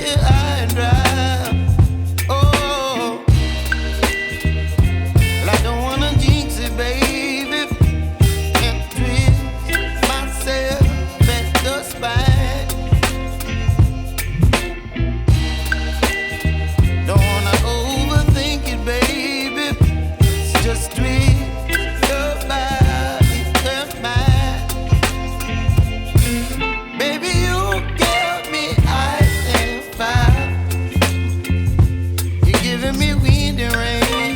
here high and dry. Oh, well, I don't wanna jinx it, baby, and twist myself at the spine. Don't wanna overthink it, baby. It's just twist your body and mine. Baby, you give me ice and fire. You're giving me wind and rain.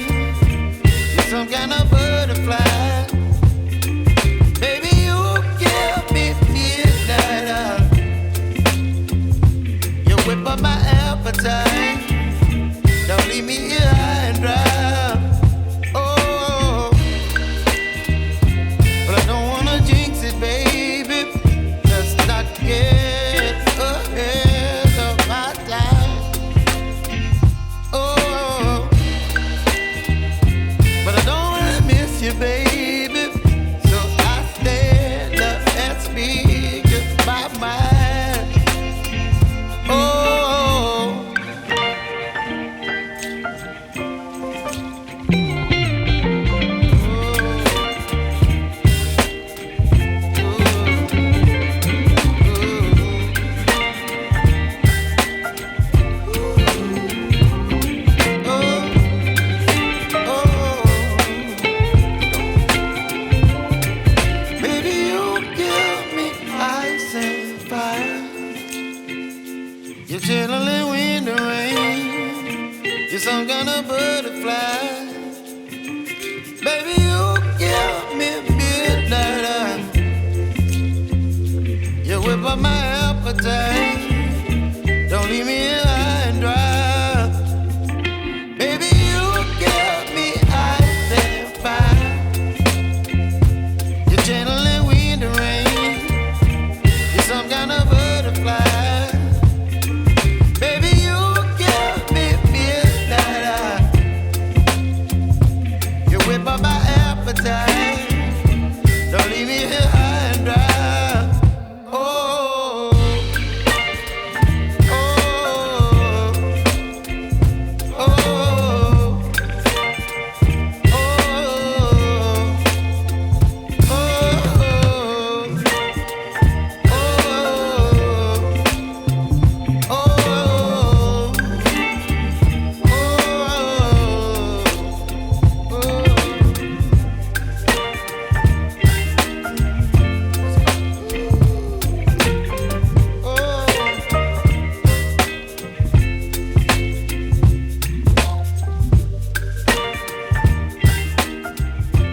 You're some kind of butterfly. Baby, you give me midnight. You whip up my appetite. Don't leave me here high and dry. Oh, but I don't wanna jinx it, baby. Let's not get ahead of my time. Oh, but I don't wanna miss you, baby. So I stand up and speak my mind. Oh. Baby, you give me ice and fire. You're chilling wind and rain. You're some kind of butterfly. Baby, you give me midnight. You whip up my appetite.